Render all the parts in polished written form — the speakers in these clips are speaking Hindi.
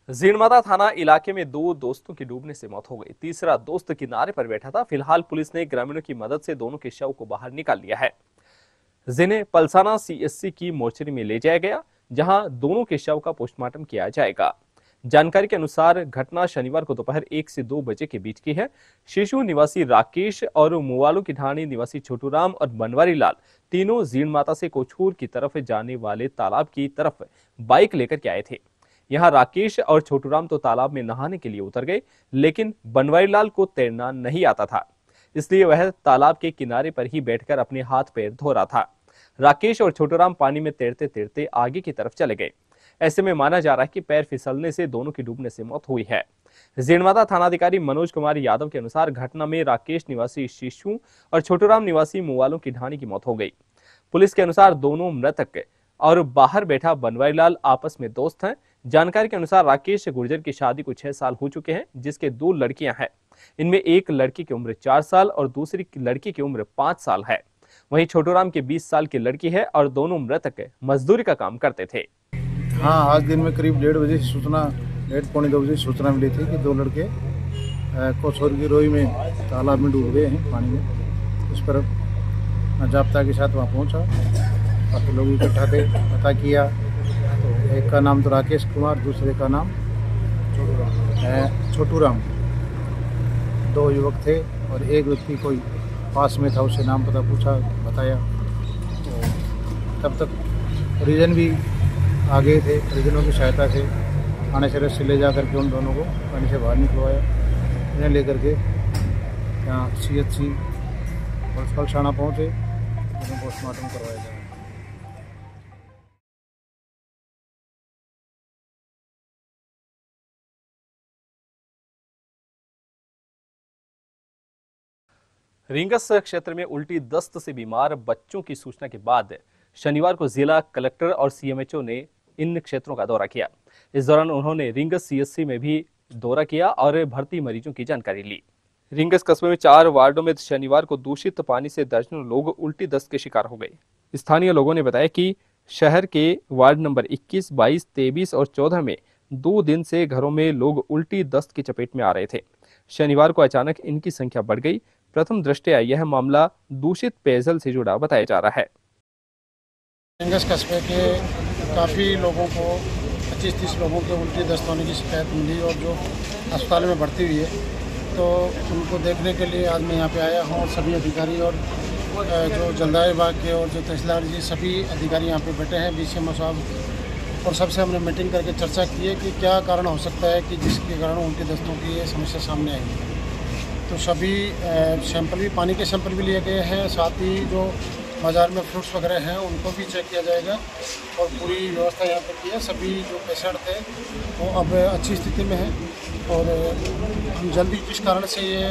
जीणमाता थाना इलाके में दो दोस्तों की डूबने से मौत हो गई। तीसरा दोस्त किनारे पर बैठा था। फिलहाल पुलिस ने ग्रामीणों की मदद से दोनों के शव को बाहर निकाल लिया है, जिन्हें पलसाना सीएससी की मोर्चरी में ले जाया गया, जहां दोनों के शव का पोस्टमार्टम किया जाएगा। जानकारी के अनुसार घटना शनिवार को दोपहर 1 से 2 बजे के बीच की है। शिशु निवासी राकेश और मुवालू की ढाणी निवासी छोटूराम और बनवारी लाल तीनों जीणमाता से कोछूर की तरफ जाने वाले तालाब की तरफ बाइक लेकर के आए थे। यहाँ राकेश और छोटूराम तो तालाब में नहाने के लिए उतर गए, लेकिन बनवारीलाल को तैरना नहीं आता था, इसलिए वह तालाब के किनारे पर ही बैठकर अपने हाथ पैर धो रहा था। राकेश और छोटूराम पानी में तैरते तैरते आगे की तरफ चले गए। ऐसे में माना जा रहा है कि पैर फिसलने से दोनों की डूबने से मौत हुई है। जीणमाता थानाधिकारी मनोज कुमार यादव के अनुसार घटना में राकेश निवासी शिशु और छोटूराम निवासी मुवालों की ढाणी की मौत हो गई। पुलिस के अनुसार दोनों मृतक और बाहर बैठा बनवारीलाल आपस में दोस्त हैं। जानकारी के अनुसार राकेश गुर्जर की शादी को 6 साल हो चुके हैं, जिसके 2 लड़कियां हैं। इनमें एक लड़की की उम्र 4 साल और दूसरी लड़की की उम्र 5 साल है। वहीं छोटूराम की 20 साल की लड़की है और दोनों मृतक मजदूरी का काम करते थे। हाँ, आज दिन में करीब 1:30 बजे सूचना 1:15 बजे सूचना मिली थी कि 2 लड़के कोछोर की रोई में तालाब में डूब गए हैं पानी में। इस पर जाब्ता के साथ वहाँ पहुँचा, काफ़ी लोग इकट्ठा थे, पता किया तो एक का नाम तो राकेश कुमार, दूसरे का नाम छोटूराम। 2 युवक थे और एक व्यक्ति कोई पास में था, उससे नाम पता पूछा, बताया। तो तब तक रीजन भी आ गए थे, परिजनों की सहायता से थाने से ले जा करके उन दोनों को पानी से बाहर निकलवाया। इन्हें लेकर के यहाँ सीएचसी पलसाना पहुँचे, उन्हें पोस्टमार्टम करवाया गया। रींगस क्षेत्र में उल्टी दस्त से बीमार बच्चों की सूचना के बाद शनिवार को जिला कलेक्टर और सीएमएचओ ने इन क्षेत्रों का दौरा किया। इस दौरान उन्होंने रींगस सीएससी में भी दौरा किया और भर्ती मरीजों की जानकारी ली। रींगस कस्बे में 4 वार्डों में शनिवार को दूषित पानी से दर्जनों लोग उल्टी दस्त के शिकार हो गए। स्थानीय लोगों ने बताया कि शहर के वार्ड नंबर 21, 22, 23 और 14 में 2 दिन से घरों में लोग उल्टी दस्त की चपेट में आ रहे थे। शनिवार को अचानक इनकी संख्या बढ़ गई। प्रथम दृष्टया यह मामला दूषित पेयजल से जुड़ा बताया जा रहा है। रींगस कस्बे के काफ़ी लोगों को 25-30 लोगों के उल्टी दस्त होने की शिकायत मिली और जो अस्पताल में भर्ती हुई है, तो उनको देखने के लिए आज मैं यहाँ पे आया हूँ। और सभी अधिकारी और जो जलदाय विभाग के और जो तहसीलदार जी सभी अधिकारी यहाँ पे बैठे हैं, बीसीएमओ साहब, और सबसे हमने मीटिंग करके चर्चा की है कि क्या कारण हो सकता है कि जिसके कारण उल्टी दस्तों की ये समस्या सामने आई है। तो सभी सैंपल भी, पानी के सैंपल भी लिए गए हैं, साथ ही जो बाज़ार में फ्रूट्स वगैरह हैं उनको भी चेक किया जाएगा और पूरी व्यवस्था यहाँ पर की है। सभी जो पेशेंट थे वो अब अच्छी स्थिति में हैं और हम जल्दी किस कारण से ये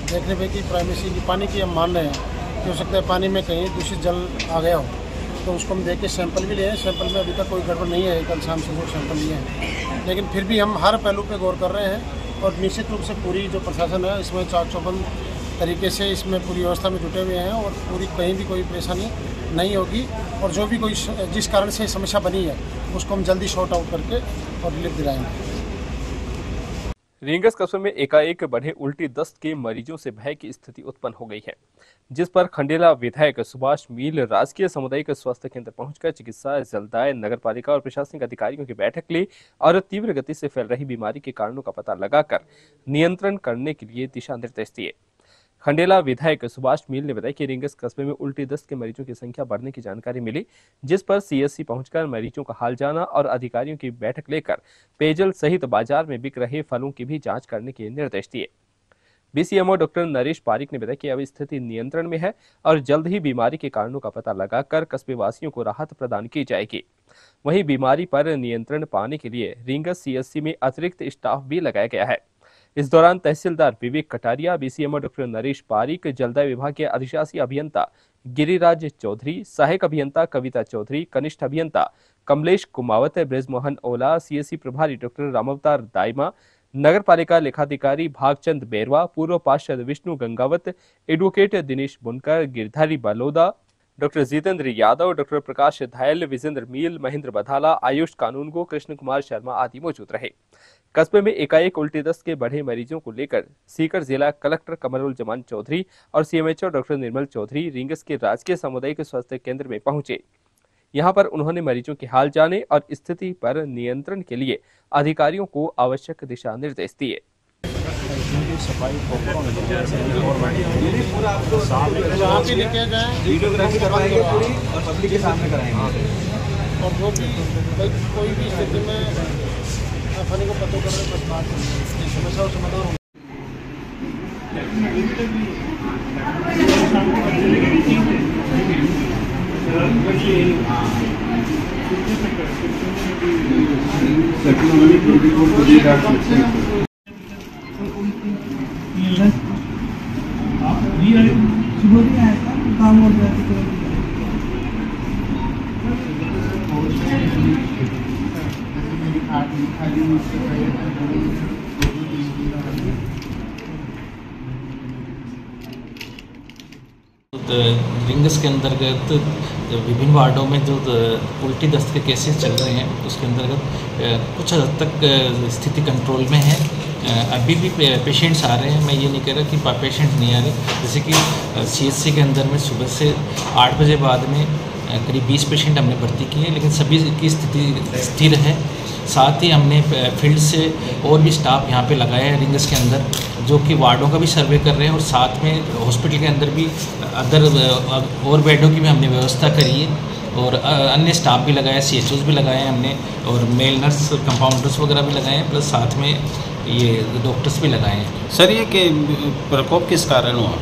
देखने पे कि प्राइमेसी की पानी की हम मान रहे हैं कि हो सकता है पानी में कहीं दूषित जल आ गया हो, तो उसको हम देख के सैंपल भी लिए हैं। सैंपल में अभी तक कोई गड़बड़ नहीं है, कल शाम से वो सैंपल लिए हैं, लेकिन फिर भी हम हर पहलू पे गौर कर रहे हैं और निश्चित रूप से पूरी जो प्रशासन है इसमें चाक चौबंद तरीके से इसमें पूरी व्यवस्था में जुटे हुए हैं और पूरी कहीं भी कोई परेशानी नहीं होगी। और जो भी कोई जिस कारण से समस्या बनी है उसको हम जल्दी शॉर्ट आउट करके और रिलीफ दिलाएंगे। रींगस कस्बे में एकाएक बढ़े उल्टी दस्त के मरीजों से भय की स्थिति उत्पन्न हो गई है, जिस पर खंडेला विधायक सुभाष मील राजकीय सामुदायिक स्वास्थ्य केंद्र पहुंचकर चिकित्सा, जलदाय, नगरपालिका और प्रशासनिक अधिकारियों की बैठक ली और तीव्र गति से फैल रही बीमारी के कारणों का पता लगाकर नियंत्रण करने के लिए दिशा निर्देश दिए। खंडेला विधायक सुभाष मील ने बताया कि रींगस कस्बे में उल्टी दस्त के मरीजों की संख्या बढ़ने की जानकारी मिली, जिस पर सीएससी पहुंचकर मरीजों का हाल जाना और अधिकारियों की बैठक लेकर पेयजल सहित बाजार में बिक रहे फलों की भी जांच करने के निर्देश दिए। बीसीएमओ डॉक्टर नरेश पारिक ने बताया कि अब स्थिति नियंत्रण में है और जल्द ही बीमारी के कारणों का पता लगाकर कस्बे वासियों को राहत प्रदान की जाएगी। वहीं बीमारी पर नियंत्रण पाने के लिए रींगस सीएससी में अतिरिक्त स्टाफ भी लगाया गया है। इस दौरान तहसीलदार विवेक कटारिया, बीसीएमओ डॉक्टर नरेश पारिक, जलदाय विभाग के अधिशासी अभियंता गिरिराज चौधरी, सहायक अभियंता कविता चौधरी, कनिष्ठ अभियंता कमलेश कुमावत, ब्रजमोहन ओला, सीएससी प्रभारी डॉक्टर रामावतार दाइमा, नगरपालिका लेखाधिकारी भागचंद बैरवा, पूर्व पार्षद विष्णु गंगावत, एडवोकेट दिनेश बुनकर, गिरधारी बालोदा, डॉक्टर जितेंद्र यादव, डॉक्टर प्रकाश धायल, विजेंद्र मील, महेंद्र बधाला, आयुष कानूनगो, कृष्ण कुमार शर्मा आदि मौजूद रहे। कस्बे में एकाएक उल्टी दस्त के बढ़े मरीजों को लेकर सीकर जिला कलेक्टर कमरुल जमान चौधरी और सीएमएचओ डॉक्टर निर्मल चौधरी रींगस के राजकीय सामुदायिक स्वास्थ्य केंद्र में पहुंचे। यहां पर उन्होंने मरीजों के हाल जाने और स्थिति पर नियंत्रण के लिए अधिकारियों को आवश्यक दिशा निर्देश दिए। वीडियोग्राफी करवाएंगे पूरी और पब्लिक के सामने कराएंगे और जो भी कोई भी स्थिति में आसानी को पता करने पर बात समस्या और समाधान काम हो गया। रिंगस के अंतर्गत विभिन्न वार्डों में जो उल्टी दस्त के केसेस चल रहे हैं उसके अंतर्गत कुछ हद तक स्थिति कंट्रोल में है। अभी भी पेशेंट्स आ रहे हैं, मैं ये नहीं कह रहा कि पेशेंट नहीं आ रहे। जैसे कि सीएचसी के अंदर में सुबह से 8 बजे बाद में करीब 20 पेशेंट हमने भर्ती किए, लेकिन सभी की स्थिति स्थिर है। साथ ही हमने फील्ड से और भी स्टाफ यहाँ पे लगाया है रिंगस के अंदर, जो कि वार्डों का भी सर्वे कर रहे हैं और साथ में हॉस्पिटल के अंदर भी अदर और बेडों की भी हमने व्यवस्था करी है और अन्य स्टाफ भी लगाया, CHOs भी लगाए हैं हमने और मेल नर्स कंपाउंडर्स वगैरह भी लगाए हैं, प्लस साथ में ये डॉक्टर्स भी लगाए हैं। सर, ये कि प्रकोप किस कारण हुआ?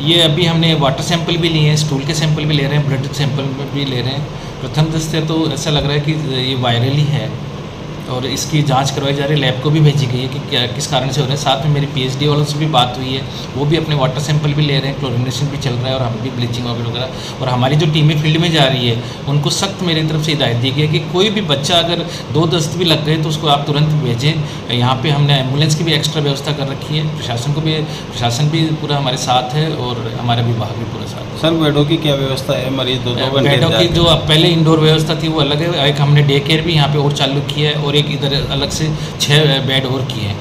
ये अभी हमने वाटर सैंपल भी लिए हैं, स्टूल के सैंपल भी ले रहे हैं, ब्लड सैंपल भी ले रहे हैं। प्रथम दृष्टया तो ऐसा लग रहा है कि ये वायरल ही है और इसकी जांच करवाई जा रही है, लैब को भी भेजी गई है कि क्या किस कारण से हो रहा है। साथ में मेरी PhD वालों से भी बात हुई है, वो भी अपने वाटर सैंपल भी ले रहे हैं, क्लोरिनेशन भी चल रहा है और हम भी ब्लीचिंग वगैरह। और हमारी जो टीमें फील्ड में जा रही है उनको सख्त मेरी तरफ से हिदायत दी गई है कि कोई भी बच्चा अगर 2 दस्त भी लग गए तो उसको आप तुरंत भेजें। यहाँ पे हमने एम्बुलेंस की भी एक्स्ट्रा व्यवस्था कर रखी है, प्रशासन भी पूरा हमारे साथ है और हमारा विभाग भी पूरा साथ है। सर, बेडों की क्या व्यवस्था है? मरीज 2-2 घंटे बेडों की जो पहले इंडोर व्यवस्था थी वो अलग है, एक हमने डे केयर भी यहाँ पे और चालू किया है और एक इधर अलग से 6 बेड और किए हैं।